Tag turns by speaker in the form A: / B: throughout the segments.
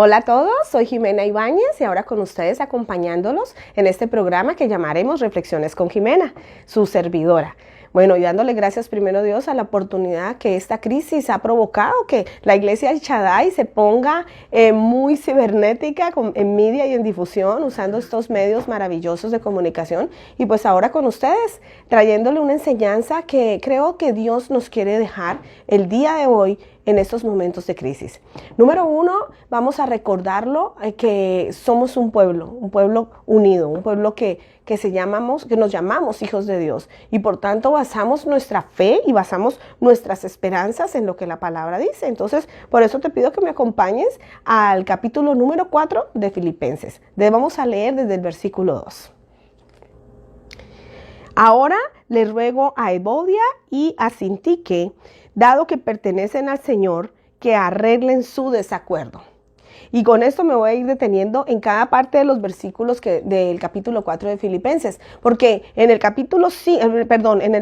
A: Hola a todos, soy Jimena Ibáñez y ahora con ustedes acompañándolos en este programa que llamaremos Reflexiones con Jimena, su servidora. Bueno, y dándole gracias primero a Dios a la oportunidad que esta crisis ha provocado, que la iglesia El Shaddai se ponga muy cibernética en media y en difusión, usando estos medios maravillosos de comunicación. Y pues ahora con ustedes, trayéndole una enseñanza que creo que Dios nos quiere dejar el día de hoy en estos momentos de crisis. Número uno, vamos a recordarlo que somos un pueblo unido, un pueblo que nos llamamos hijos de Dios y por tanto basamos nuestra fe y basamos nuestras esperanzas en lo que la palabra dice. Entonces, por eso te pido que me acompañes al capítulo número 4 de Filipenses. Vamos a leer desde el versículo 2. Ahora le ruego a Evodia y a Sintique, dado que pertenecen al Señor, que arreglen su desacuerdo. Y con esto me voy a ir deteniendo en cada parte de los versículos del capítulo 4 de Filipenses, porque en el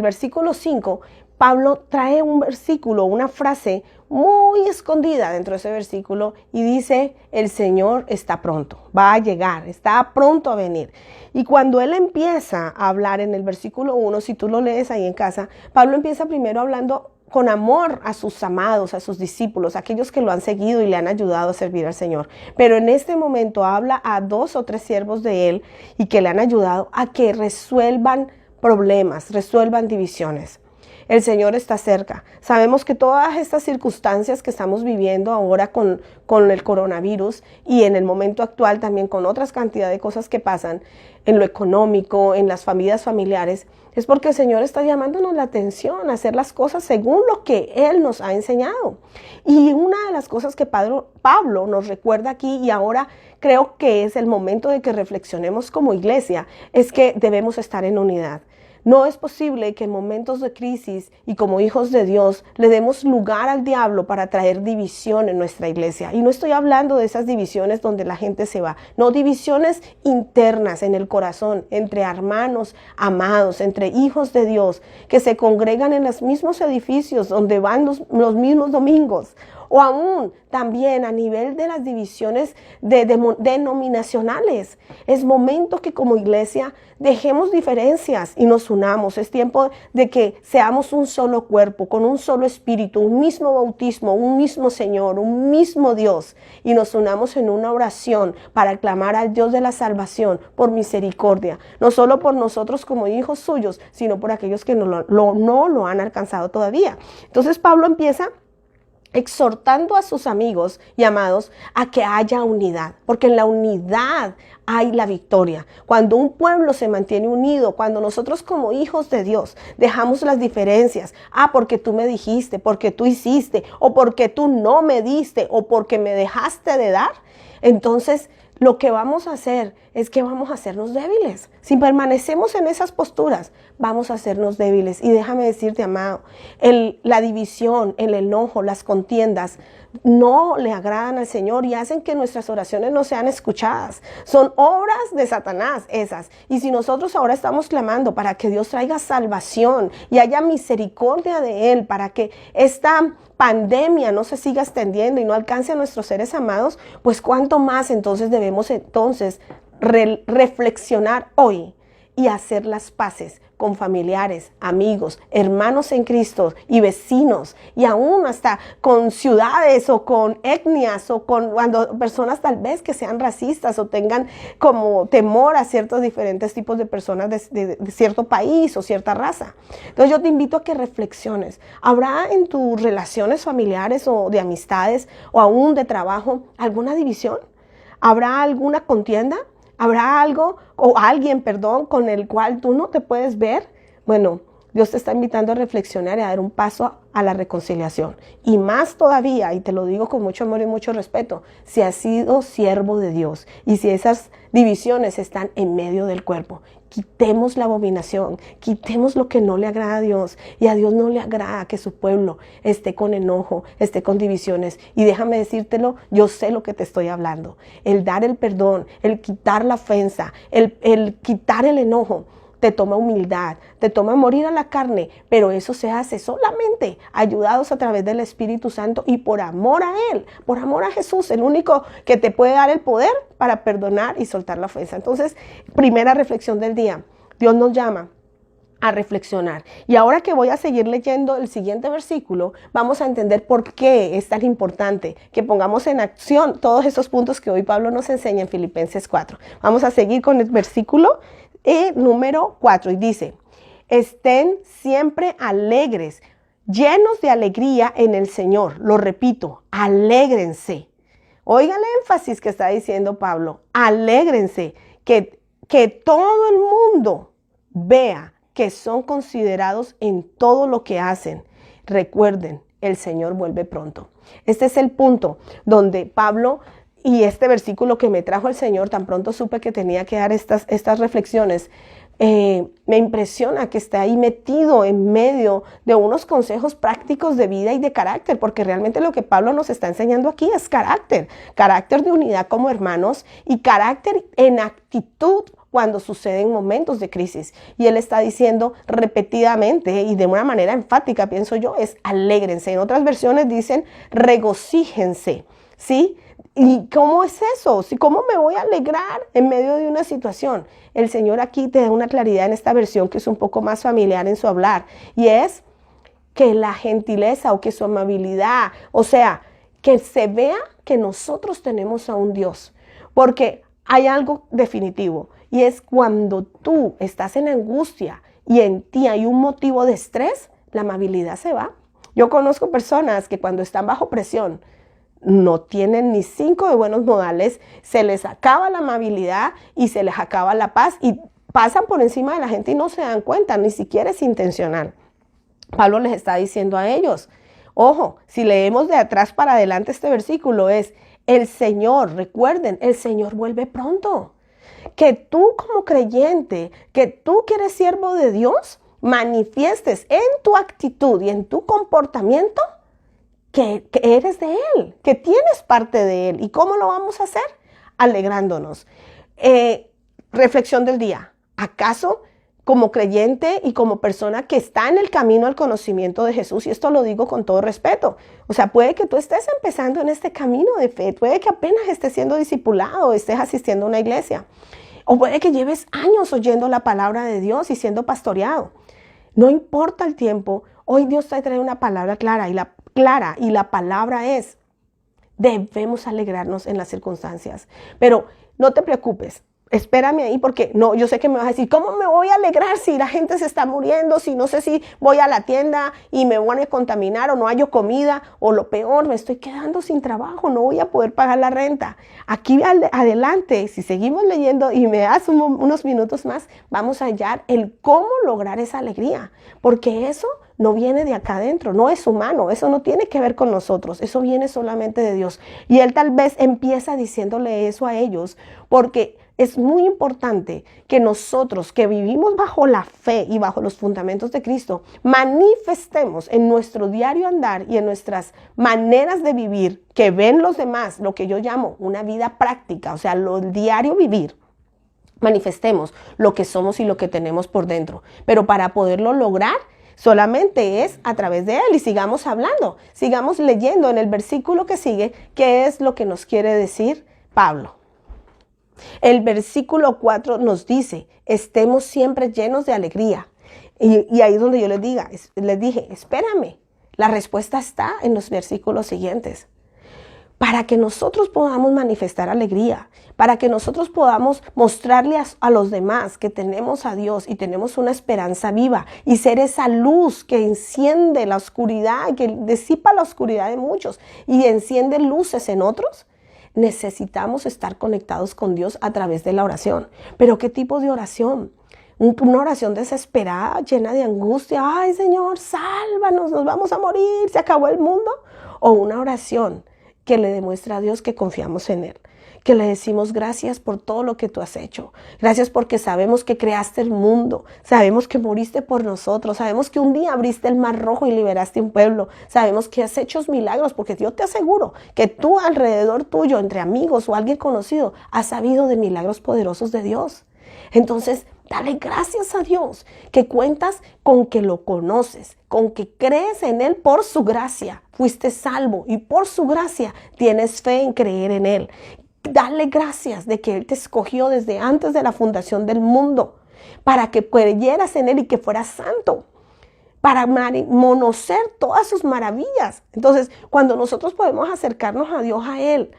A: versículo 5, Pablo trae un versículo, una frase muy escondida dentro de ese versículo y dice, el Señor está pronto, va a llegar, está pronto a venir. Y cuando él empieza a hablar en el versículo 1, si tú lo lees ahí en casa, Pablo empieza primero hablando con amor a sus amados, a sus discípulos, a aquellos que lo han seguido y le han ayudado a servir al Señor. Pero en este momento habla a 2 o 3 siervos de él y que le han ayudado a que resuelvan problemas, resuelvan divisiones. El Señor está cerca. Sabemos que todas estas circunstancias que estamos viviendo ahora con el coronavirus y en el momento actual también con otras cantidad de cosas que pasan en lo económico, en las familiares, es porque el Señor está llamándonos la atención a hacer las cosas según lo que Él nos ha enseñado. Y una de las cosas que Pablo nos recuerda aquí, y ahora creo que es el momento de que reflexionemos como iglesia, es que debemos estar en unidad. No es posible que en momentos de crisis y como hijos de Dios le demos lugar al diablo para traer división en nuestra iglesia. Y no estoy hablando de esas divisiones donde la gente se va. No, divisiones internas en el corazón, entre hermanos amados, entre hijos de Dios, que se congregan en los mismos edificios donde van los mismos domingos. O aún también a nivel de las divisiones denominacionales. Es momento que como iglesia dejemos diferencias y nos unamos. Es tiempo de que seamos un solo cuerpo, con un solo espíritu, un mismo bautismo, un mismo Señor, un mismo Dios. Y nos unamos en una oración para clamar al Dios de la salvación por misericordia. No solo por nosotros como hijos suyos, sino por aquellos que no lo han alcanzado todavía. Entonces Pablo empieza exhortando a sus amigos y amados a que haya unidad, porque en la unidad hay la victoria. Cuando un pueblo se mantiene unido, cuando nosotros como hijos de Dios dejamos las diferencias, porque tú me dijiste, porque tú hiciste, o porque tú no me diste, o porque me dejaste de dar, entonces lo que vamos a hacer es que vamos a hacernos débiles. Si permanecemos en esas posturas, vamos a hacernos débiles. Y déjame decirte, amado, la división, el enojo, las contiendas, no le agradan al Señor y hacen que nuestras oraciones no sean escuchadas. Son obras de Satanás esas. Y si nosotros ahora estamos clamando para que Dios traiga salvación y haya misericordia de Él, para que esta pandemia no se siga extendiendo y no alcance a nuestros seres amados, pues cuánto más entonces debemos reflexionar hoy y hacer las paces con familiares, amigos, hermanos en Cristo y vecinos, y aún hasta con ciudades o con etnias o con personas tal vez que sean racistas o tengan como temor a ciertos diferentes tipos de personas de cierto país o cierta raza. Entonces yo te invito a que reflexiones. ¿Habrá en tus relaciones familiares o de amistades o aún de trabajo alguna división? ¿Habrá alguna contienda? ¿Habrá algo o alguien, con el cual tú no te puedes ver? Bueno, Dios te está invitando a reflexionar y a dar un paso a la reconciliación. Y más todavía, y te lo digo con mucho amor y mucho respeto, si has sido siervo de Dios y si esas divisiones están en medio del cuerpo, quitemos la abominación, quitemos lo que no le agrada a Dios. Y a Dios no le agrada que su pueblo esté con enojo, esté con divisiones. Y déjame decírtelo, yo sé lo que te estoy hablando. El dar el perdón, el quitar la ofensa, el quitar el enojo, te toma humildad, te toma morir a la carne, pero eso se hace solamente ayudados a través del Espíritu Santo y por amor a Él, por amor a Jesús, el único que te puede dar el poder para perdonar y soltar la ofensa. Entonces, primera reflexión del día, Dios nos llama a reflexionar. Y ahora que voy a seguir leyendo el siguiente versículo, vamos a entender por qué es tan importante que pongamos en acción todos esos puntos que hoy Pablo nos enseña en Filipenses 4. Vamos a seguir con el versículo número 4 y dice, estén siempre alegres, llenos de alegría en el Señor. Lo repito, alégrense. Oiga el énfasis que está diciendo Pablo, alégrense, que todo el mundo vea que son considerados en todo lo que hacen. Recuerden, el Señor vuelve pronto. Este es el punto donde Pablo, y este versículo que me trajo el Señor, tan pronto supe que tenía que dar estas reflexiones, me impresiona que esté ahí metido en medio de unos consejos prácticos de vida y de carácter, porque realmente lo que Pablo nos está enseñando aquí es carácter de unidad como hermanos y carácter en actitud cuando suceden momentos de crisis. Y él está diciendo repetidamente y de una manera enfática, pienso yo, es alégrense. En otras versiones dicen regocíjense, ¿sí? ¿Y cómo es eso? ¿Cómo me voy a alegrar en medio de una situación? El Señor aquí te da una claridad en esta versión que es un poco más familiar en su hablar. Y es que la gentileza o que su amabilidad, o sea, que se vea que nosotros tenemos a un Dios. Porque hay algo definitivo y es cuando tú estás en angustia y en ti hay un motivo de estrés, la amabilidad se va. Yo conozco personas que cuando están bajo presión, no tienen ni 5 de buenos modales, se les acaba la amabilidad y se les acaba la paz y pasan por encima de la gente y no se dan cuenta, ni siquiera es intencional. Pablo les está diciendo a ellos, ojo, si leemos de atrás para adelante este versículo es, el Señor, recuerden, el Señor vuelve pronto. Que tú como creyente, que tú que eres siervo de Dios, manifiestes en tu actitud y en tu comportamiento que eres de Él, que tienes parte de Él. ¿Y cómo lo vamos a hacer? Alegrándonos. Reflexión del día. ¿Acaso como creyente y como persona que está en el camino al conocimiento de Jesús, y esto lo digo con todo respeto, o sea, puede que tú estés empezando en este camino de fe, puede que apenas estés siendo discipulado, estés asistiendo a una iglesia, o puede que lleves años oyendo la palabra de Dios y siendo pastoreado. No importa el tiempo, hoy Dios te trae una palabra clara y la palabra es, debemos alegrarnos en las circunstancias, pero no te preocupes. Espérame ahí porque no, yo sé que me vas a decir, ¿cómo me voy a alegrar si la gente se está muriendo? Si no sé si voy a la tienda y me van a contaminar o no hallo comida o lo peor, me estoy quedando sin trabajo, no voy a poder pagar la renta. Aquí adelante, si seguimos leyendo y me das unos minutos más, vamos a hallar el cómo lograr esa alegría, porque eso no viene de acá adentro, no es humano, eso no tiene que ver con nosotros, eso viene solamente de Dios. Y Él tal vez empieza diciéndole eso a ellos, porque es muy importante que nosotros que vivimos bajo la fe y bajo los fundamentos de Cristo, manifestemos en nuestro diario andar y en nuestras maneras de vivir, que ven los demás, lo que yo llamo una vida práctica, o sea, lo diario vivir. Manifestemos lo que somos y lo que tenemos por dentro. Pero para poderlo lograr, solamente es a través de Él. Y sigamos hablando, sigamos leyendo en el versículo que sigue, qué es lo que nos quiere decir Pablo. El versículo 4 nos dice, estemos siempre llenos de alegría. Y ahí es donde yo les dije, espérame, la respuesta está en los versículos siguientes. Para que nosotros podamos manifestar alegría, para que nosotros podamos mostrarle a los demás que tenemos a Dios y tenemos una esperanza viva y ser esa luz que enciende la oscuridad, que disipa la oscuridad de muchos y enciende luces en otros, necesitamos estar conectados con Dios a través de la oración. ¿Pero qué tipo de oración? una oración desesperada, llena de angustia. Ay, Señor, sálvanos, nos vamos a morir, se acabó el mundo. O una oración que le demuestra a Dios que confiamos en Él, que le decimos gracias por todo lo que tú has hecho. Gracias porque sabemos que creaste el mundo, sabemos que moriste por nosotros, sabemos que un día abriste el mar rojo y liberaste un pueblo, sabemos que has hecho milagros, porque yo te aseguro que tú alrededor tuyo, entre amigos o alguien conocido, has sabido de milagros poderosos de Dios. Entonces, dale gracias a Dios que cuentas con que lo conoces, con que crees en Él por su gracia. Fuiste salvo y por su gracia tienes fe en creer en Él. Dale gracias de que Él te escogió desde antes de la fundación del mundo para que creyeras en Él y que fueras santo, para conocer todas sus maravillas. Entonces, cuando nosotros podemos acercarnos a Dios, a Él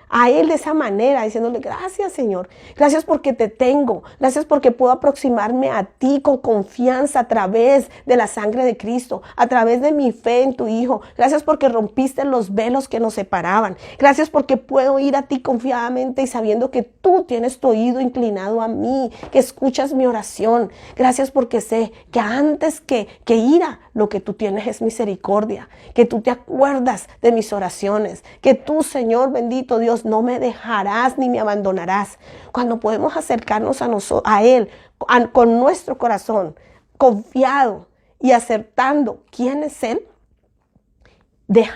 A: de esa manera, diciéndole gracias, Señor, gracias porque te tengo, gracias porque puedo aproximarme a ti con confianza a través de la sangre de Cristo, a través de mi fe en tu Hijo, gracias porque rompiste los velos que nos separaban, gracias porque puedo ir a ti confiadamente y sabiendo que tú tienes tu oído inclinado a mí, que escuchas mi oración, gracias porque sé que antes que ira, lo que tú tienes es misericordia, que tú te acuerdas de mis oraciones, que tú, Señor bendito Dios, no me dejarás ni me abandonarás. Cuando podemos acercarnos a Él con nuestro corazón confiado y acertando quién es Él,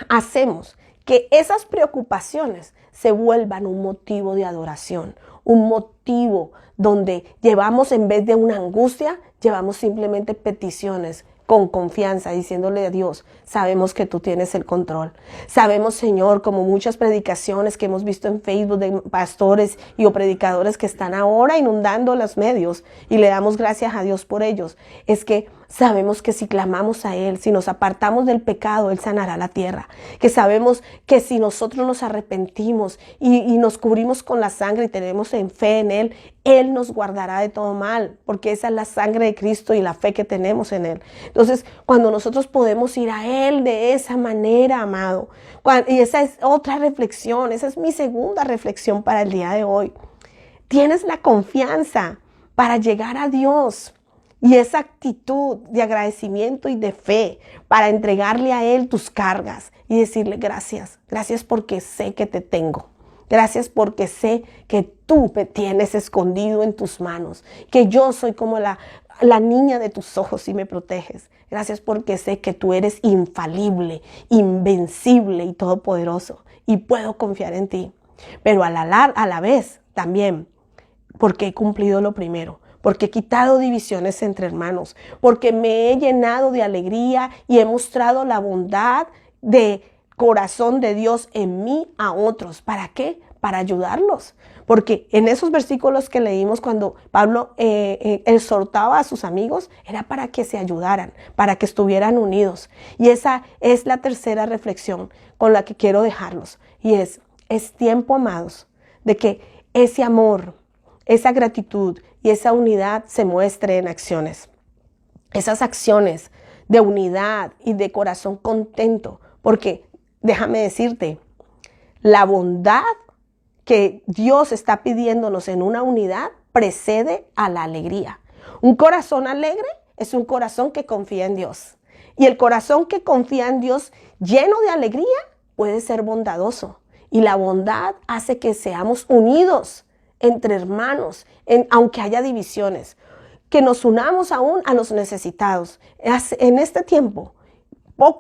A: hacemos que esas preocupaciones se vuelvan un motivo de adoración, un motivo donde llevamos, en vez de una angustia, llevamos simplemente peticiones con confianza, diciéndole a Dios, sabemos que tú tienes el control. Sabemos, Señor, como muchas predicaciones que hemos visto en Facebook de pastores y o predicadores que están ahora inundando los medios, y le damos gracias a Dios por ellos, es que sabemos que si clamamos a Él, si nos apartamos del pecado, Él sanará la tierra. Que sabemos que si nosotros nos arrepentimos y nos cubrimos con la sangre y tenemos en fe en Él, Él nos guardará de todo mal, porque esa es la sangre de Cristo y la fe que tenemos en Él. Entonces, cuando nosotros podemos ir a Él de esa manera, amado, y esa es otra reflexión, esa es mi segunda reflexión para el día de hoy. Tienes la confianza para llegar a Dios y esa actitud de agradecimiento y de fe para entregarle a Él tus cargas y decirle gracias, gracias porque sé que te tengo. Gracias porque sé que tú me tienes escondido en tus manos, que yo soy como la niña de tus ojos y me proteges. Gracias porque sé que tú eres infalible, invencible y todopoderoso y puedo confiar en ti. Pero a la vez también porque he cumplido lo primero, porque he quitado divisiones entre hermanos, porque me he llenado de alegría y he mostrado la bondad de corazón de Dios en mí a otros. ¿Para qué? Para ayudarlos. Porque en esos versículos que leímos cuando Pablo exhortaba a sus amigos, era para que se ayudaran, para que estuvieran unidos. Y esa es la tercera reflexión con la que quiero dejarlos. Y es tiempo, amados, de que ese amor, esa gratitud y esa unidad se muestre en acciones. Esas acciones de unidad y de corazón contento. Porque déjame decirte, la bondad que Dios está pidiéndonos en una unidad precede a la alegría. Un corazón alegre es un corazón que confía en Dios. Y el corazón que confía en Dios lleno de alegría puede ser bondadoso. Y la bondad hace que seamos unidos entre hermanos, aunque haya divisiones. Que nos unamos aún a los necesitados. En este tiempo,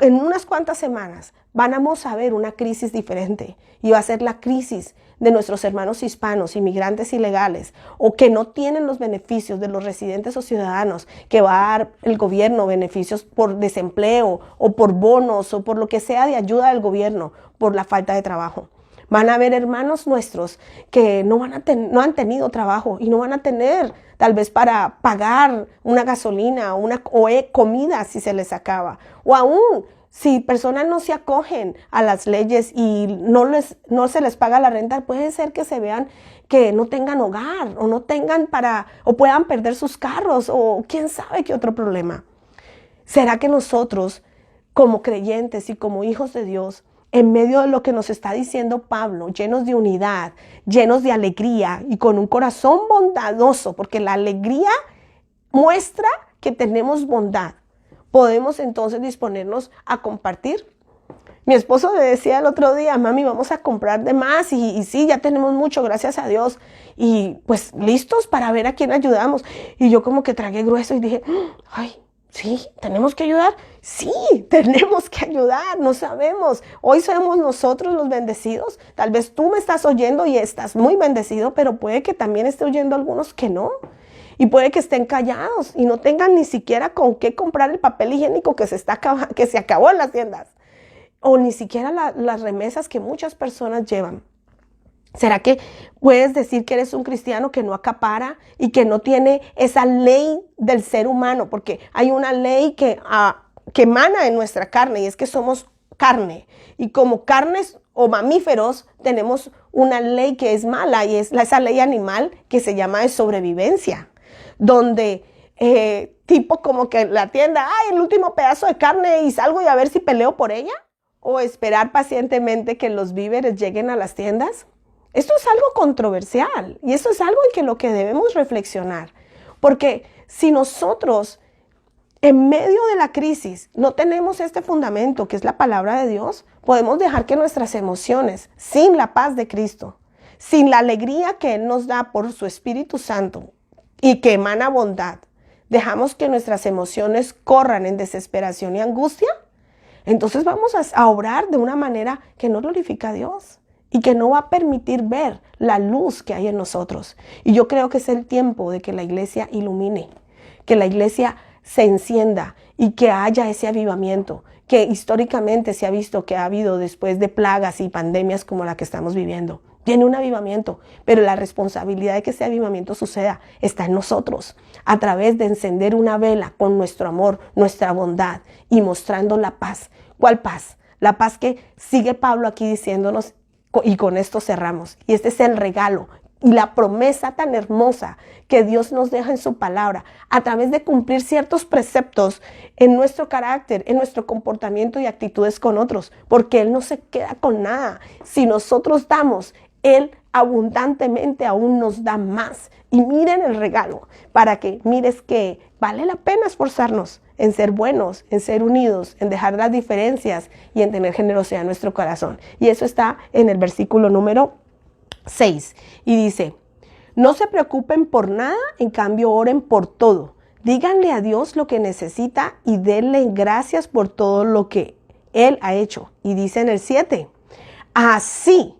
A: en unas cuantas semanas, vamos a ver una crisis diferente. Y va a ser la crisis de nuestros hermanos hispanos, inmigrantes ilegales, o que no tienen los beneficios de los residentes o ciudadanos que va a dar el gobierno, beneficios por desempleo o por bonos o por lo que sea de ayuda del gobierno por la falta de trabajo. Van a haber hermanos nuestros que no han tenido trabajo y no van a tener tal vez para pagar una gasolina o comida si se les acaba. O aún si personas no se acogen a las leyes y no se les paga la renta, puede ser que se vean que no tengan hogar o no tengan o puedan perder sus carros o quién sabe qué otro problema. ¿Será que nosotros como creyentes y como hijos de Dios, en medio de lo que nos está diciendo Pablo, llenos de unidad, llenos de alegría y con un corazón bondadoso, porque la alegría muestra que tenemos bondad, podemos entonces disponernos a compartir. Mi esposo le decía el otro día, mami, vamos a comprar de más y sí, ya tenemos mucho, gracias a Dios. Y pues listos para ver a quién ayudamos. Y yo como que tragué grueso y dije, ay, sí, ¿tenemos que ayudar? Sí, tenemos que ayudar, no sabemos. Hoy somos nosotros los bendecidos. Tal vez tú me estás oyendo y estás muy bendecido, pero puede que también esté oyendo algunos que no. Y puede que estén callados y no tengan ni siquiera con qué comprar el papel higiénico que se acabó en las tiendas. O ni siquiera las remesas que muchas personas llevan. ¿Será que puedes decir que eres un cristiano que no acapara y que no tiene esa ley del ser humano? Porque hay una ley que emana en nuestra carne y es que somos carne. Y como carnes o mamíferos tenemos una ley que es mala y es esa ley animal que se llama de sobrevivencia. Donde tipo como que la tienda, ay, el último pedazo de carne y salgo y a ver si peleo por ella. O esperar pacientemente que los víveres lleguen a las tiendas. Esto es algo controversial y esto es algo en lo que debemos reflexionar. Porque si nosotros en medio de la crisis no tenemos este fundamento que es la palabra de Dios, podemos dejar que nuestras emociones, sin la paz de Cristo, sin la alegría que Él nos da por su Espíritu Santo y que emana bondad, dejamos que nuestras emociones corran en desesperación y angustia, entonces vamos a obrar de una manera que no glorifica a Dios y que no va a permitir ver la luz que hay en nosotros. Y yo creo que es el tiempo de que la iglesia ilumine, que la iglesia se encienda y que haya ese avivamiento que históricamente se ha visto que ha habido después de plagas y pandemias como la que estamos viviendo. Viene un avivamiento, pero la responsabilidad de que ese avivamiento suceda está en nosotros, a través de encender una vela con nuestro amor, nuestra bondad y mostrando la paz. ¿Cuál paz? La paz que sigue Pablo aquí diciéndonos, y con esto cerramos. Y este es el regalo y la promesa tan hermosa que Dios nos deja en su palabra, a través de cumplir ciertos preceptos en nuestro carácter, en nuestro comportamiento y actitudes con otros, porque Él no se queda con nada. Si nosotros damos, Él abundantemente aún nos da más. Y miren el regalo, para que mires que vale la pena esforzarnos en ser buenos, en ser unidos, en dejar las diferencias y en tener generosidad en nuestro corazón. Y eso está en el versículo número 6. Y dice, no se preocupen por nada, en cambio oren por todo. Díganle a Dios lo que necesita y denle gracias por todo lo que Él ha hecho. Y dice en el 7, así,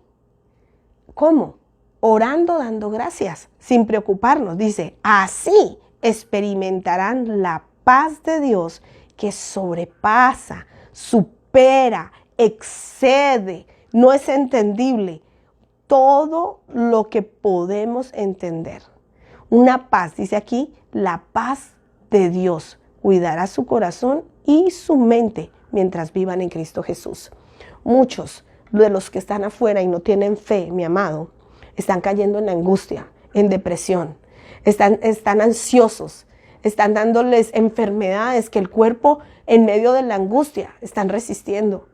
A: ¿cómo? Orando, dando gracias, sin preocuparnos. Dice, así experimentarán la paz de Dios que sobrepasa, supera, excede, no es entendible todo lo que podemos entender. Una paz, dice aquí, la paz de Dios cuidará su corazón y su mente mientras vivan en Cristo Jesús. Muchos de los que están afuera y no tienen fe, mi amado, están cayendo en angustia, en depresión, están ansiosos, están dándoles enfermedades que el cuerpo en medio de la angustia están resistiendo.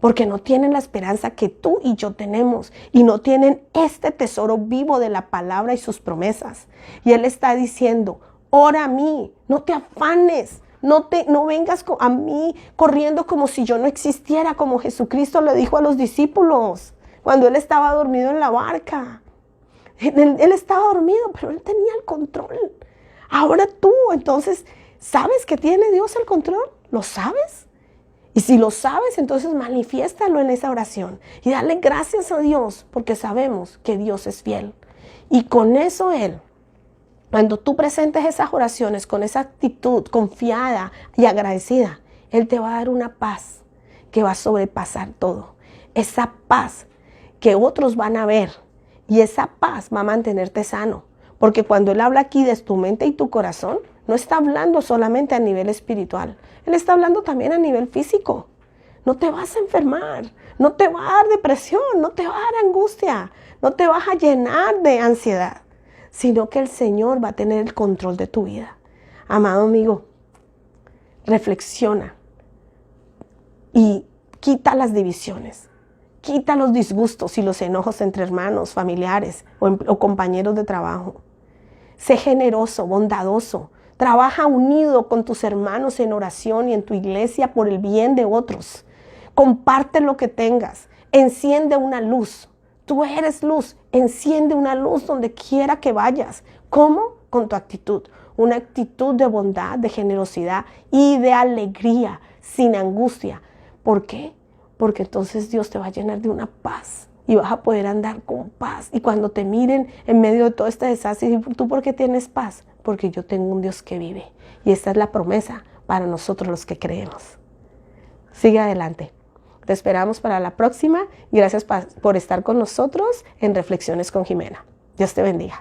A: Porque no tienen la esperanza que tú y yo tenemos y no tienen este tesoro vivo de la palabra y sus promesas. Y Él está diciendo, ora a mí, no te afanes, no vengas a mí corriendo como si yo no existiera, como Jesucristo le dijo a los discípulos cuando Él estaba dormido en la barca. Él estaba dormido, pero Él tenía el control. Ahora tú, entonces, ¿sabes que tiene Dios el control? ¿Lo sabes? Y si lo sabes, entonces manifiéstalo en esa oración y dale gracias a Dios porque sabemos que Dios es fiel. Y con eso Él, cuando tú presentes esas oraciones con esa actitud confiada y agradecida, Él te va a dar una paz que va a sobrepasar todo. Esa paz que otros van a ver y esa paz va a mantenerte sano. Porque cuando Él habla aquí de tu mente y tu corazón, no está hablando solamente a nivel espiritual. Él está hablando también a nivel físico. No te vas a enfermar, no te va a dar depresión, no te va a dar angustia, no te vas a llenar de ansiedad, sino que el Señor va a tener el control de tu vida. Amado amigo, reflexiona y quita las divisiones, quita los disgustos y los enojos entre hermanos, familiares o compañeros de trabajo. Sé generoso, bondadoso. Trabaja unido con tus hermanos en oración y en tu iglesia por el bien de otros. Comparte lo que tengas. Enciende una luz. Tú eres luz. Enciende una luz donde quiera que vayas. ¿Cómo? Con tu actitud. Una actitud de bondad, de generosidad y de alegría, sin angustia. ¿Por qué? Porque entonces Dios te va a llenar de una paz y vas a poder andar con paz. Y cuando te miren en medio de todo este desastre, ¿tú por qué tienes paz? Porque yo tengo un Dios que vive. Y esta es la promesa para nosotros los que creemos. Sigue adelante. Te esperamos para la próxima. Gracias por estar con nosotros en Reflexiones con Jimena. Dios te bendiga.